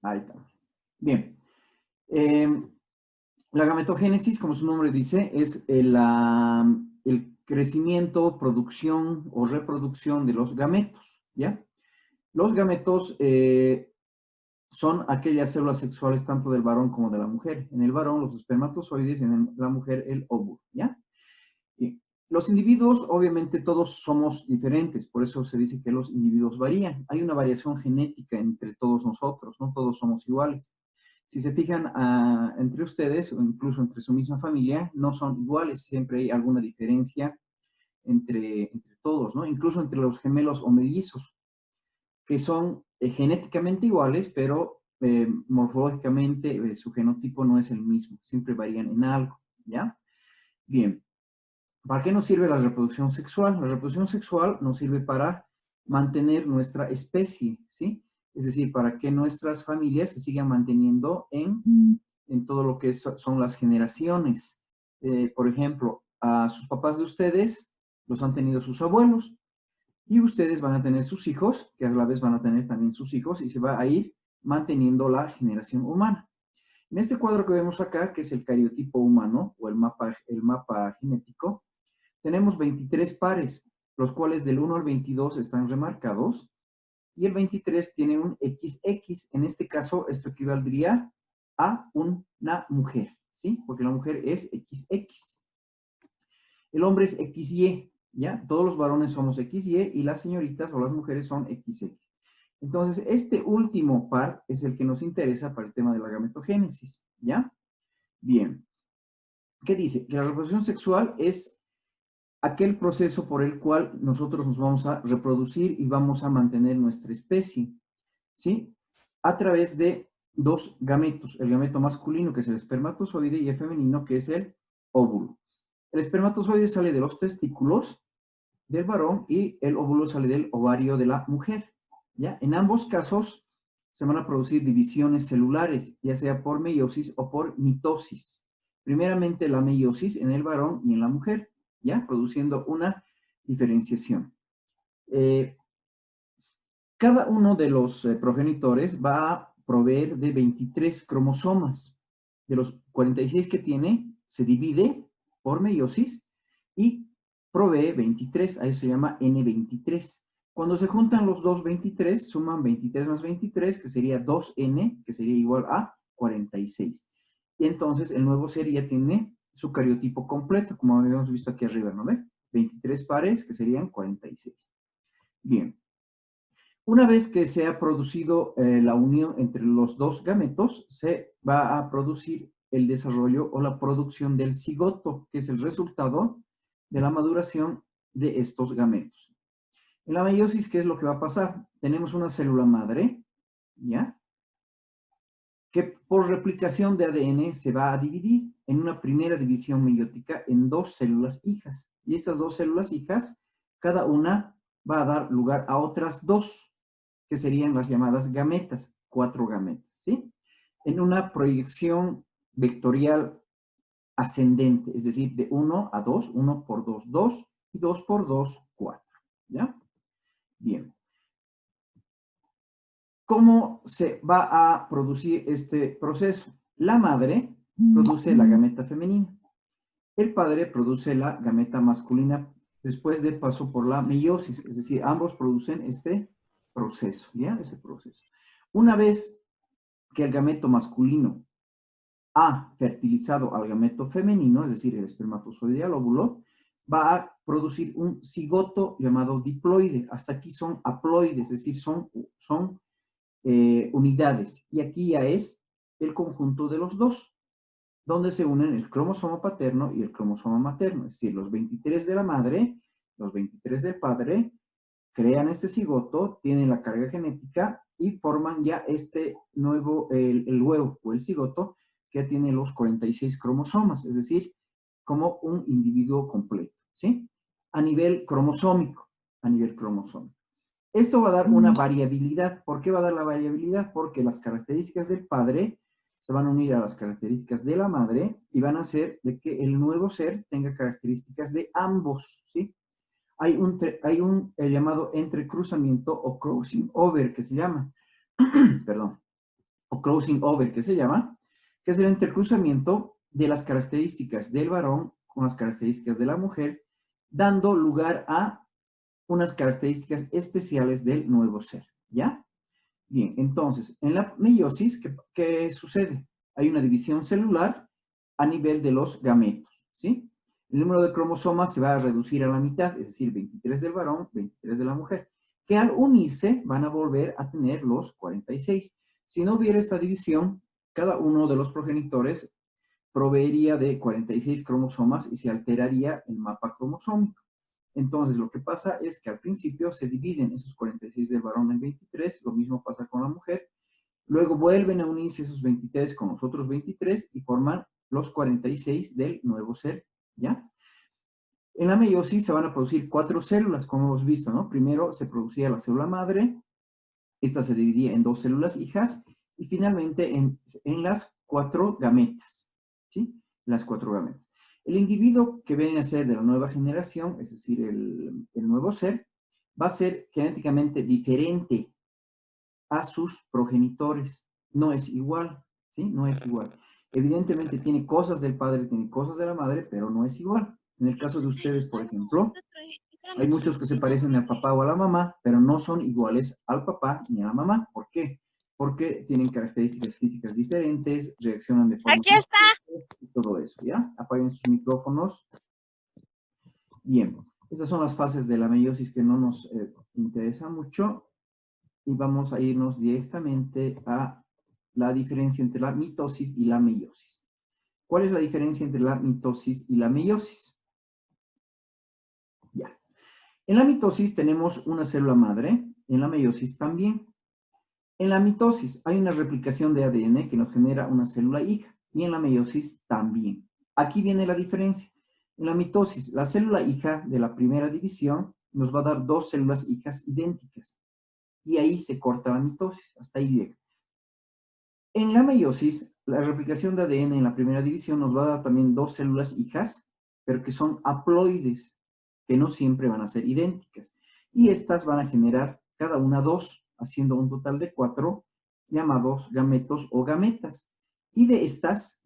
Ahí estamos. Bien. La gametogénesis, como su nombre dice, es el crecimiento, producción o reproducción de los gametos, ¿ya? Los gametos son aquellas células sexuales tanto del varón como de la mujer. En el varón, los espermatozoides, en la mujer, el óvulo, ¿ya? Y los individuos, obviamente, todos somos diferentes, por eso se dice que los individuos varían. Hay una variación genética entre todos nosotros, no todos somos iguales. Si se fijan entre ustedes o incluso entre su misma familia, no son iguales, siempre hay alguna diferencia entre todos, ¿no? Incluso entre los gemelos o mellizos, que son genéticamente iguales, pero morfológicamente su genotipo no es el mismo, siempre varían en algo, ¿ya? Bien, ¿para qué nos sirve la reproducción sexual? La reproducción sexual nos sirve para mantener nuestra especie, ¿sí? Es decir, para que nuestras familias se sigan manteniendo en todo lo que son las generaciones. Por ejemplo, a sus papás de ustedes los han tenido sus abuelos y ustedes van a tener sus hijos, que a la vez van a tener también sus hijos y se va a ir manteniendo la generación humana. En este cuadro que vemos acá, que es el cariotipo humano o el mapa genético, tenemos 23 pares, los cuales del 1 al 22 están remarcados y el 23 tiene un XX. En este caso, esto equivaldría a una mujer, ¿sí? Porque la mujer es XX. El hombre es XY, ¿ya? Todos los varones somos XY y las señoritas o las mujeres son XX. Entonces, este último par es el que nos interesa para el tema de la gametogénesis, ¿ya? Bien. ¿Qué dice? Que la reproducción sexual es aquel proceso por el cual nosotros nos vamos a reproducir y vamos a mantener nuestra especie, ¿sí? A través de dos gametos, el gameto masculino, que es el espermatozoide, y el femenino, que es el óvulo. El espermatozoide sale de los testículos del varón y el óvulo sale del ovario de la mujer, ¿ya? En ambos casos se van a producir divisiones celulares, ya sea por meiosis o por mitosis. Primeramente la meiosis en el varón y en la mujer, ¿ya? Produciendo una diferenciación. Cada uno de los progenitores va a proveer de 23 cromosomas. De los 46 que tiene, se divide por meiosis y provee 23, a eso se llama N23. Cuando se juntan los dos 23, suman 23 más 23, que sería 2N, que sería igual a 46. Y entonces el nuevo ser ya tiene su cariotipo completo, como habíamos visto aquí arriba, ¿no ve? 23 pares, que serían 46. Bien. Una vez que se ha producido la unión entre los dos gametos, se va a producir el desarrollo o la producción del cigoto, que es el resultado de la maduración de estos gametos. En la meiosis, ¿qué es lo que va a pasar? Tenemos una célula madre, ¿ya? Que por replicación de ADN se va a dividir en una primera división meiótica en dos células hijas. Y estas dos células hijas, cada una va a dar lugar a otras dos, que serían las llamadas gametas, 4 gametas, ¿sí? En una proyección vectorial ascendente, es decir, de 1 a 2, 1 por 2, 2, y 2 por 2, 4, ¿ya? Bien. ¿Cómo se va a producir este proceso? La madre produce la gameta femenina. El padre produce la gameta masculina después de paso por la meiosis, es decir, ambos producen este proceso, ¿ya? Ese proceso. Una vez que el gameto masculino ha fertilizado al gameto femenino, es decir, el espermatozoide y el óvulo, va a producir un cigoto llamado diploide. Hasta aquí son haploides, es decir, son unidades. Y aquí ya es el conjunto de los dos, donde se unen el cromosoma paterno y el cromosoma materno. Es decir, los 23 de la madre, los 23 del padre, crean este cigoto, tienen la carga genética y forman ya este nuevo, el huevo o el cigoto, que ya tiene los 46 cromosomas, es decir, como un individuo completo, ¿sí? A nivel cromosómico, a nivel cromosómico. Esto va a dar una variabilidad. ¿Por qué va a dar la variabilidad? Porque las características del padre se van a unir a las características de la madre y van a hacer de que el nuevo ser tenga características de ambos, ¿sí? Hay un llamado entrecruzamiento o crossing over que se llama, perdón, o crossing over, que se llama, que es el intercruzamiento de las características del varón con las características de la mujer, dando lugar a unas características especiales del nuevo ser, ¿ya? Bien, entonces, en la meiosis, ¿qué sucede? Hay una división celular a nivel de los gametos, ¿sí? El número de cromosomas se va a reducir a la mitad, es decir, 23 del varón, 23 de la mujer, que al unirse van a volver a tener los 46. Si no hubiera esta división, cada uno de los progenitores proveería de 46 cromosomas y se alteraría el mapa cromosómico. Entonces, lo que pasa es que al principio se dividen esos 46 del varón en 23, lo mismo pasa con la mujer, luego vuelven a unirse esos 23 con los otros 23 y forman los 46 del nuevo ser, ¿ya? En la meiosis se van a producir 4 células, como hemos visto, ¿no? Primero se producía la célula madre, esta se dividía en 2 células hijas, y finalmente en las 4 gametas, ¿sí? Las 4 gametas. El individuo que viene a ser de la nueva generación, es decir, el nuevo ser, va a ser genéticamente diferente a sus progenitores. No es igual, ¿sí? No es igual. Evidentemente tiene cosas del padre, tiene cosas de la madre, pero no es igual. En el caso de ustedes, por ejemplo, hay muchos que se parecen al papá o a la mamá, pero no son iguales al papá ni a la mamá. ¿Por qué? Porque tienen características físicas diferentes, reaccionan de forma Aquí está. diferente y todo eso, ¿ya? Apaguen sus micrófonos. Bien, estas son las fases de la meiosis que no nos interesa mucho y vamos a irnos directamente a la diferencia entre la mitosis y la meiosis. ¿Cuál es la diferencia entre la mitosis y la meiosis? Ya. En la mitosis tenemos una célula madre, en la meiosis también. En la mitosis hay una replicación de ADN que nos genera una célula hija y en la meiosis también. Aquí viene la diferencia. En la mitosis, la célula hija de la primera división nos va a dar 2 células hijas idénticas y ahí se corta la mitosis, hasta ahí llega. En la meiosis, la replicación de ADN en la primera división nos va a dar también 2 células hijas, pero que son haploides, que no siempre van a ser idénticas. Y estas van a generar cada una 2, haciendo un total de 4 llamados gametos o gametas. Y de estas,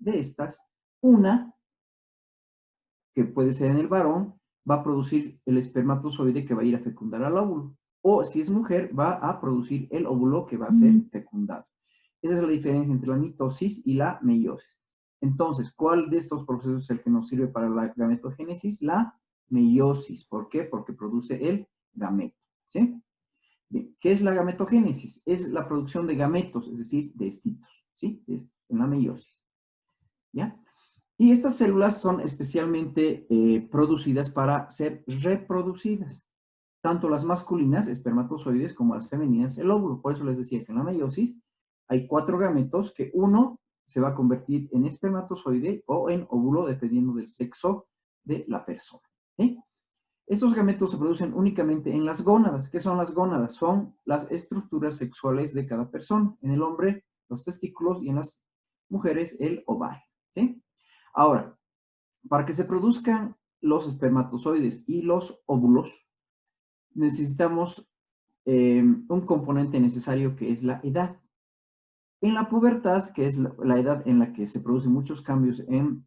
una, que puede ser en el varón, va a producir el espermatozoide que va a ir a fecundar al óvulo. O si es mujer, va a producir el óvulo que va a ser fecundado. Esa es la diferencia entre la mitosis y la meiosis. Entonces, ¿cuál de estos procesos es el que nos sirve para la gametogénesis? La meiosis. ¿Por qué? Porque produce el gameto. ¿Sí? Bien, ¿qué es la gametogénesis? Es la producción de gametos, es decir, de estitos. ¿Sí? En la meiosis. ¿Ya? Y estas células son especialmente producidas para ser reproducidas. Tanto las masculinas, espermatozoides, como las femeninas, el óvulo. Por eso les decía que en la meiosis hay 4 gametos que uno se va a convertir en espermatozoide o en óvulo, dependiendo del sexo de la persona. ¿Sí? Estos gametos se producen únicamente en las gónadas. ¿Qué son las gónadas? Son las estructuras sexuales de cada persona. En el hombre, los testículos, y en las mujeres, el ovario. ¿Sí? Ahora, para que se produzcan los espermatozoides y los óvulos, necesitamos un componente necesario que es la edad. En la pubertad, que es la edad en la que se producen muchos cambios en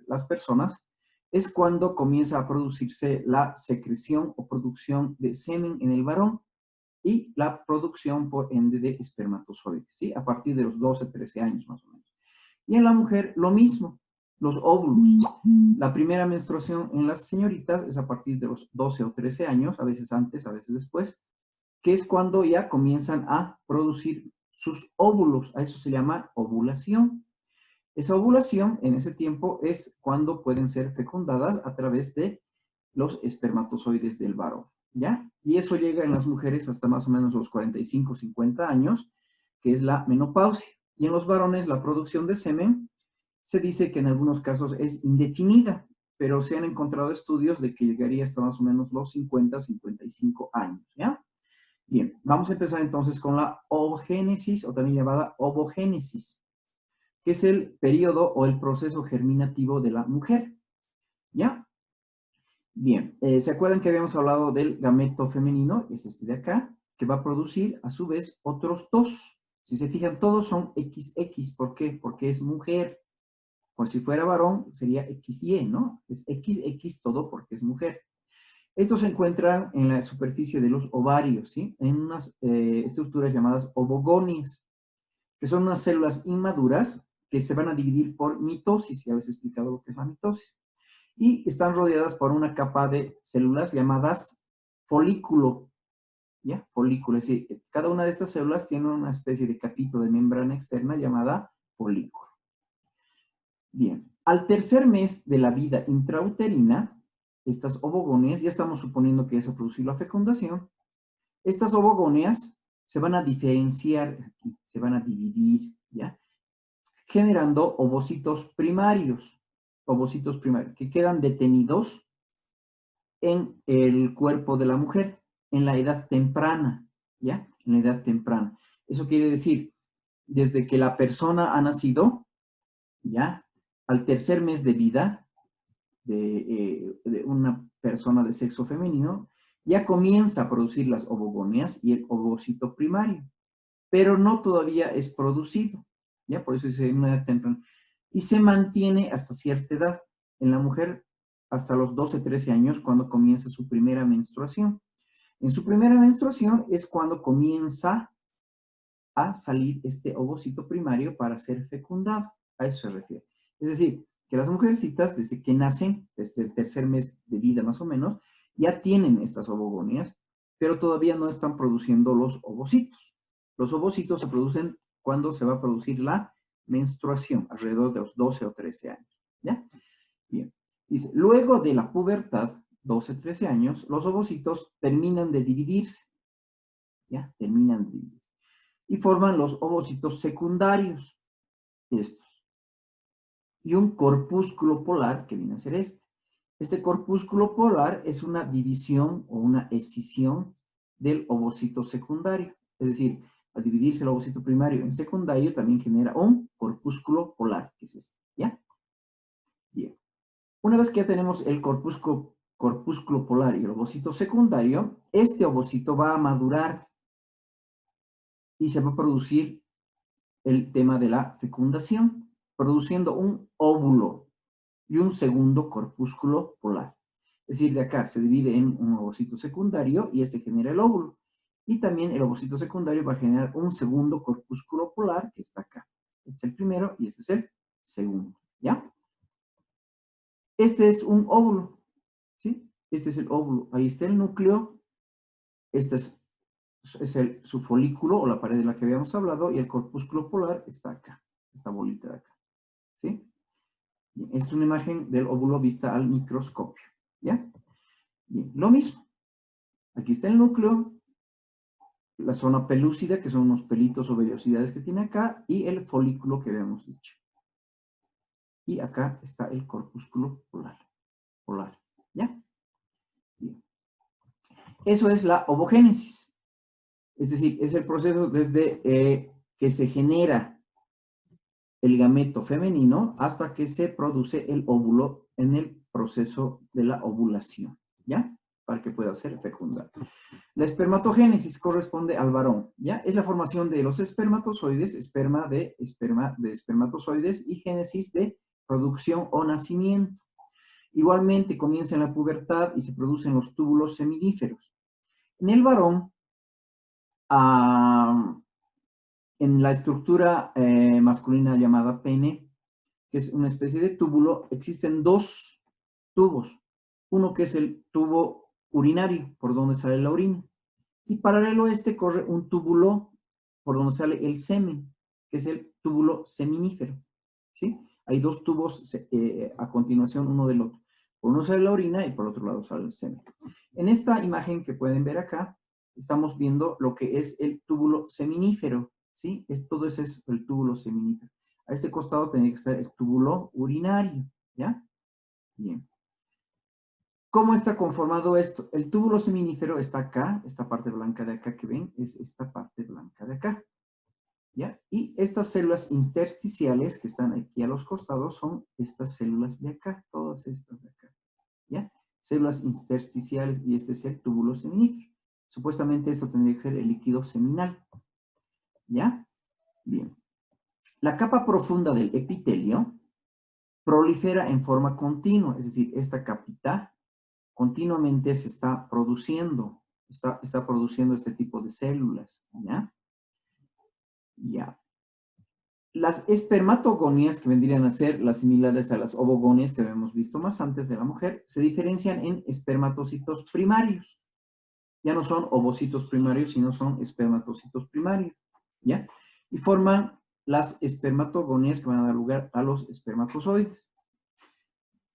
las personas, es cuando comienza a producirse la secreción o producción de semen en el varón y la producción, por ende, de espermatozoides, ¿sí? A partir de los 12, 13 años más o menos. Y en la mujer, lo mismo, los óvulos. La primera menstruación en las señoritas es a partir de los 12 o 13 años, a veces antes, a veces después, que es cuando ya comienzan a producir sus óvulos. A eso se llama ovulación. Esa ovulación, en ese tiempo, es cuando pueden ser fecundadas a través de los espermatozoides del varón, ¿ya? Y eso llega en las mujeres hasta más o menos los 45, 50 años, que es la menopausia. Y en los varones, la producción de semen se dice que en algunos casos es indefinida, pero se han encontrado estudios de que llegaría hasta más o menos los 50, 55 años, ¿ya? Bien, vamos a empezar entonces con la ovogénesis, o también llamada ovogénesis, que es el periodo o el proceso germinativo de la mujer, ¿ya? Bien, ¿se acuerdan que habíamos hablado del gameto femenino? Es este de acá, que va a producir a su vez otros 2, Si se fijan, todos son XX. ¿Por qué? Porque es mujer. Pues si fuera varón, sería XY, ¿no? Es XX todo porque es mujer. Estos se encuentran en la superficie de los ovarios, ¿sí? En unas estructuras llamadas ovogonias, que son unas células inmaduras que se van a dividir por mitosis. Ya habéis explicado lo que es la mitosis. Y están rodeadas por una capa de células llamadas folículo, ¿ya? Folículo, es decir, cada una de estas células tiene una especie de capito de membrana externa llamada folículo. Bien, al tercer mes de la vida intrauterina, estas ovogonias, ya estamos suponiendo que ya se ha producido la fecundación, estas ovogonias se van a diferenciar aquí, se van a dividir, ¿ya? Generando ovocitos primarios, que quedan detenidos en el cuerpo de la mujer, en la edad temprana, ¿ya? En la edad temprana. Eso quiere decir, desde que la persona ha nacido, ¿ya? Al tercer mes de vida de una persona de sexo femenino, ya comienza a producir las ovogonias y el ovocito primario, pero no todavía es producido, ¿ya? Por eso dice en una edad temprana. Y se mantiene hasta cierta edad. En la mujer, hasta los 12, 13 años, cuando comienza su primera menstruación. En su primera menstruación es cuando comienza a salir este ovocito primario para ser fecundado. A eso se refiere. Es decir, que las mujercitas, desde que nacen, desde el tercer mes de vida más o menos, ya tienen estas ovogonias, pero todavía no están produciendo los ovocitos. Los ovocitos se producen cuando se va a producir la menstruación, alrededor de los 12 o 13 años. ¿Ya? Bien. Dice, luego de la pubertad, 12, 13 años, los ovocitos terminan de dividirse. ¿Ya? Terminan de dividirse. Y forman los ovocitos secundarios, estos. Y un corpúsculo polar, que viene a ser este. Este corpúsculo polar es una división o una escisión del ovocito secundario. Es decir, al dividirse el ovocito primario en secundario, también genera un corpúsculo polar, que es este. ¿Ya? Bien. Una vez que ya tenemos el corpúsculo polar y el ovocito secundario, este ovocito va a madurar y se va a producir el tema de la fecundación, produciendo un óvulo y un segundo corpúsculo polar. Es decir, de acá se divide en un ovocito secundario y este genera el óvulo. Y también el ovocito secundario va a generar un segundo corpúsculo polar que está acá. Este es el primero y este es el segundo. ¿Ya? Este es un óvulo. ¿Sí? Este es el óvulo. Ahí está el núcleo. Este es su folículo o la pared de la que habíamos hablado y el corpúsculo polar está acá. Esta bolita de acá. ¿Sí? Bien, esta es una imagen del óvulo vista al microscopio. ¿Ya? Bien, lo mismo. Aquí está el núcleo, la zona pelúcida, que son unos pelitos o vellosidades que tiene acá, y el folículo que habíamos dicho. Y acá está el corpúsculo polar. ¿Ya? Bien. Eso es la ovogénesis. Es decir, es el proceso desde que se genera el gameto femenino hasta que se produce el óvulo en el proceso de la ovulación, ¿ya? Para que pueda ser fecundado. La espermatogénesis corresponde al varón, ¿ya? Es la formación de los espermatozoides, de espermatozoides y génesis de producción o nacimiento. Igualmente comienza en la pubertad y se producen los túbulos seminíferos. En el varón, en la estructura masculina llamada pene, que es una especie de túbulo, existen dos tubos. Uno que es el tubo urinario, por donde sale la orina. Y paralelo a este corre un túbulo por donde sale el semen, que es el túbulo seminífero. ¿Sí? Hay dos tubos a continuación uno del otro. Por uno sale la orina y por otro lado sale el semen. En esta imagen que pueden ver acá, estamos viendo lo que es el túbulo seminífero. ¿Sí? Todo ese es el túbulo seminífero. A este costado tendría que estar el túbulo urinario. ¿Ya? Bien. ¿Cómo está conformado esto? El túbulo seminífero está acá, esta parte blanca de acá que ven, es esta parte blanca de acá. ¿Ya? Y estas células intersticiales que están aquí a los costados son estas células de acá, todas estas de acá. ¿Ya? Células intersticiales y este es el túbulo seminífero. Supuestamente esto tendría que ser el líquido seminal. ¿Ya? Bien. La capa profunda del epitelio prolifera en forma continua, es decir, esta capita continuamente se está produciendo, está produciendo este tipo de células, ¿ya? Ya. Las espermatogonias, que vendrían a ser las similares a las ovogonias que habíamos visto más antes de la mujer, se diferencian en espermatocitos primarios. Ya no son ovocitos primarios, sino son espermatocitos primarios, ¿ya? Y forman las espermatogonias que van a dar lugar a los espermatozoides.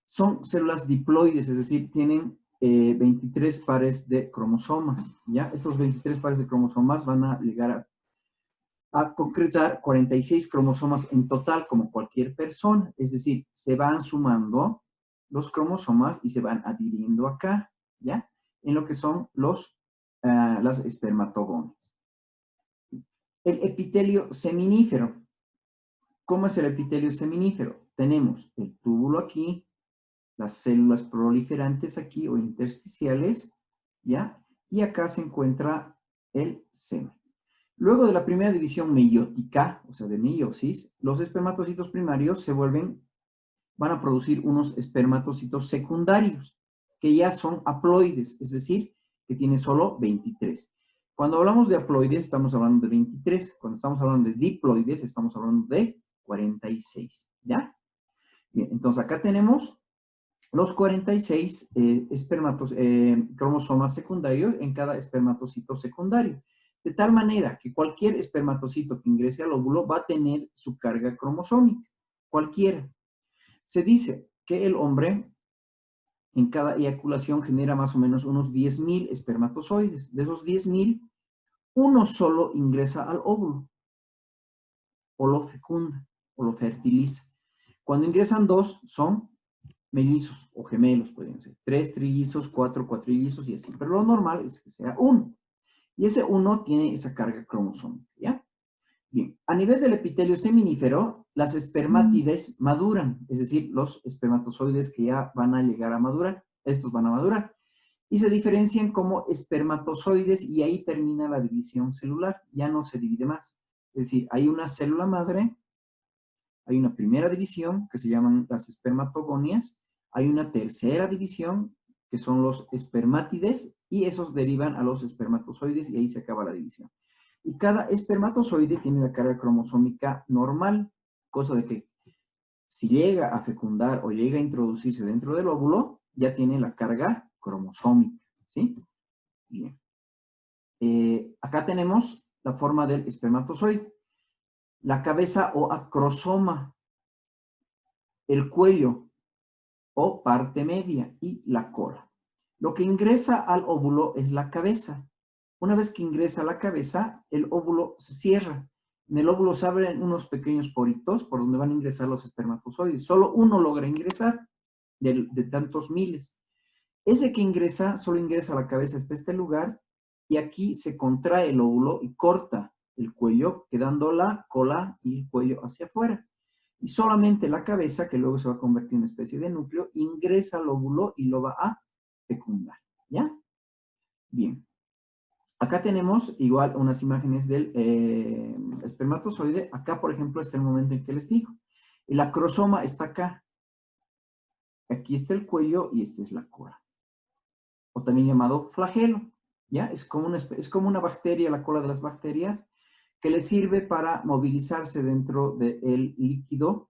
Son células diploides, es decir, tienen 23 pares de cromosomas, ¿ya? Estos 23 pares de cromosomas van a llegar a concretar 46 cromosomas en total, como cualquier persona. Es decir, se van sumando los cromosomas y se van adhiriendo acá, ¿ya? En lo que son las espermatogonias. El epitelio seminífero. ¿Cómo es el epitelio seminífero? Tenemos el túbulo aquí, las células proliferantes aquí o intersticiales, ¿ya? Y acá se encuentra el semen. Luego de la primera división meiótica, o sea, de meiosis, los espermatocitos primarios van a producir unos espermatocitos secundarios, que ya son haploides, es decir, que tienen solo 23. Cuando hablamos de haploides, estamos hablando de 23. Cuando estamos hablando de diploides, estamos hablando de 46, ¿ya? Bien, entonces acá tenemos los 46 cromosomas secundarios en cada espermatocito secundario. De tal manera que cualquier espermatocito que ingrese al óvulo va a tener su carga cromosómica, cualquiera. Se dice que el hombre en cada eyaculación genera más o menos unos 10.000 espermatozoides. De esos 10.000, uno solo ingresa al óvulo, o lo fecunda, o lo fertiliza. Cuando ingresan dos, son mellizos o gemelos, pueden ser. 3 trillizos, 4 cuatrillizos y así. Pero lo normal es que sea uno. Y ese uno tiene esa carga cromosómica, ¿ya? Bien, a nivel del epitelio seminífero, las espermátides maduran, es decir, los espermatozoides que ya van a llegar a madurar, estos van a madurar. Y se diferencian como espermatozoides y ahí termina la división celular, ya no se divide más. Es decir, hay una célula madre, hay una primera división que se llaman las espermatogonias, hay una tercera división que son los espermátides y esos derivan a los espermatozoides y ahí se acaba la división. Y cada espermatozoide tiene la carga cromosómica normal, cosa de que si llega a fecundar o llega a introducirse dentro del óvulo, ya tiene la carga cromosómica, ¿sí? Bien. Acá tenemos la forma del espermatozoide. La cabeza o acrosoma, el cuello o parte media y la cola. Lo que ingresa al óvulo es la cabeza. Una vez que ingresa a la cabeza, el óvulo se cierra. En el óvulo se abren unos pequeños poritos por donde van a ingresar los espermatozoides. Solo uno logra ingresar de tantos miles. Ese que ingresa, solo ingresa a la cabeza hasta este lugar y aquí se contrae el óvulo y corta el cuello, quedando la cola y el cuello hacia afuera. Y solamente la cabeza, que luego se va a convertir en una especie de núcleo, ingresa al óvulo y lo va a fecundar. ¿Ya? Bien. Acá tenemos igual unas imágenes del espermatozoide. Acá, por ejemplo, está el momento en que les digo. El acrosoma está acá. Aquí está el cuello y esta es la cola. O también llamado flagelo. ¿Ya? Es como una bacteria, la cola de las bacterias, que le sirve para movilizarse dentro del líquido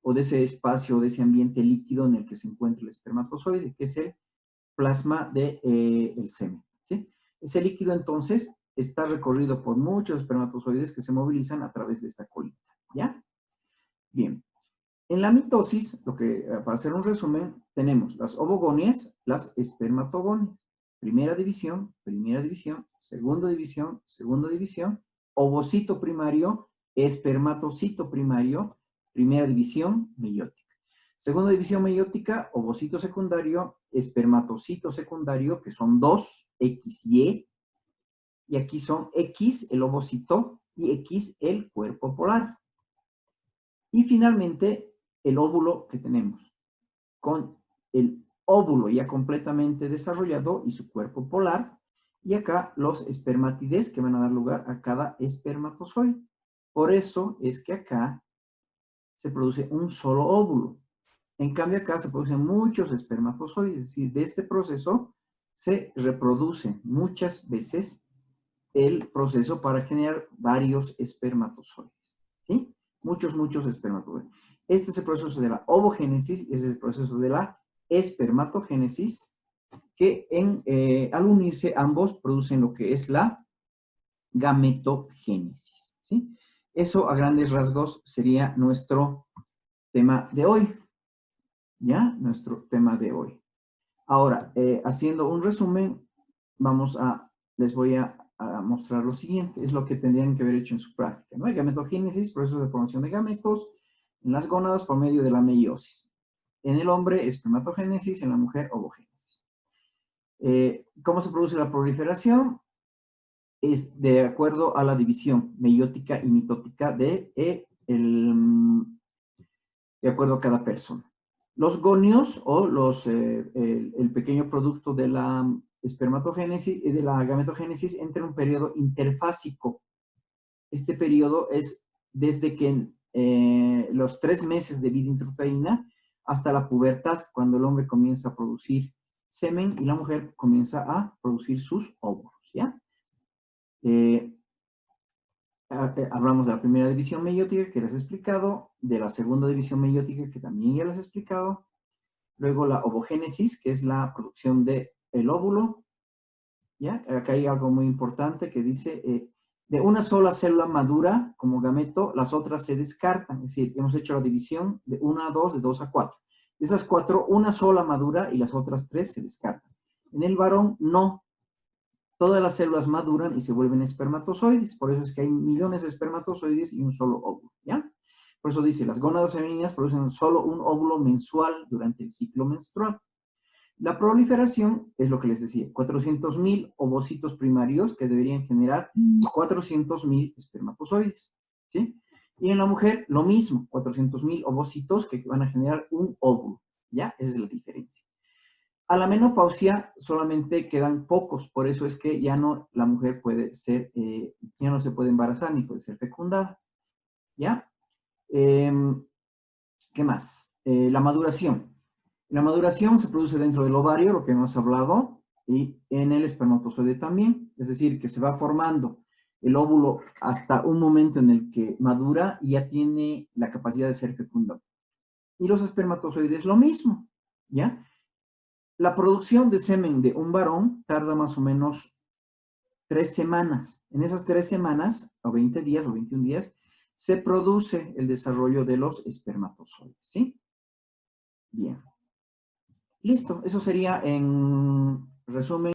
o de ese espacio, de ese ambiente líquido en el que se encuentra el espermatozoide, que es el plasma del semen, ¿sí? Ese líquido entonces está recorrido por muchos espermatozoides que se movilizan a través de esta colita, ¿ya? Bien. En la mitosis, para hacer un resumen, tenemos las ovogonias, las espermatogonias. Primera división, segunda división, ovocito primario, espermatocito primario, primera división, meiótica. Segunda división meiótica, ovocito secundario, espermatocito secundario, que son dos, X y y aquí son X el ovocito y X el cuerpo polar. Y finalmente, el óvulo que tenemos, con el óvulo ya completamente desarrollado y su cuerpo polar, y acá los espermátides que van a dar lugar a cada espermatozoide. Por eso es que acá se produce un solo óvulo. En cambio, acá se producen muchos espermatozoides. Es decir, de este proceso se reproduce muchas veces el proceso para generar varios espermatozoides. ¿Sí? Muchos espermatozoides. Este es el proceso de la ovogénesis, ese es el proceso de la espermatogénesis, que al unirse ambos producen lo que es la gametogénesis. ¿Sí? Eso a grandes rasgos sería nuestro tema de hoy. ¿Ya? Nuestro tema de hoy. Ahora, haciendo un resumen, les voy a mostrar lo siguiente. Es lo que tendrían que haber hecho en su práctica, ¿no? Gametogénesis, proceso de formación de gametos en las gónadas por medio de la meiosis. En el hombre, espermatogénesis, en la mujer, ovogénesis. ¿Cómo se produce la proliferación? Es de acuerdo a la división meiótica y mitótica de acuerdo a cada persona. Los gonios o el pequeño producto de la espermatogénesis y de la gametogénesis entra en un periodo interfásico. Este periodo es desde que los 3 meses de vida intrauterina hasta la pubertad, cuando el hombre comienza a producir semen y la mujer comienza a producir sus óvulos, ¿ya? Hablamos de la primera división meiótica que les he explicado, de la segunda división meiótica que también ya les he explicado, luego la ovogénesis, que es la producción del óvulo, ¿ya? Acá hay algo muy importante que dice, de una sola célula madura como gameto, las otras se descartan, es decir, hemos hecho la división de 1 a 2, de 2 a 4. De esas 4, una sola madura y las otras 3 se descartan. En el varón, no. Todas las células maduran y se vuelven espermatozoides. Por eso es que hay millones de espermatozoides y un solo óvulo, ¿ya? Por eso dice, las gónadas femeninas producen solo un óvulo mensual durante el ciclo menstrual. La proliferación es lo que les decía, 400.000 ovocitos primarios que deberían generar 400.000 espermatozoides, ¿sí? Y en la mujer, lo mismo, 400.000 ovocitos que van a generar un óvulo, ¿ya? Esa es la diferencia. A la menopausia solamente quedan pocos, por eso es que ya no, la mujer puede ser, ya no se puede embarazar ni puede ser fecundada, ¿ya? ¿Qué más? La maduración. La maduración se produce dentro del ovario, lo que hemos hablado, y en el espermatozoide también, es decir, que se va formando el óvulo hasta un momento en el que madura y ya tiene la capacidad de ser fecundado. Y los espermatozoides lo mismo, ¿ya? La producción de semen de un varón tarda más o menos 3 semanas. En esas 3 semanas, o 20 días, o 21 días, se produce el desarrollo de los espermatozoides, ¿sí? Bien. Listo, eso sería en resumen.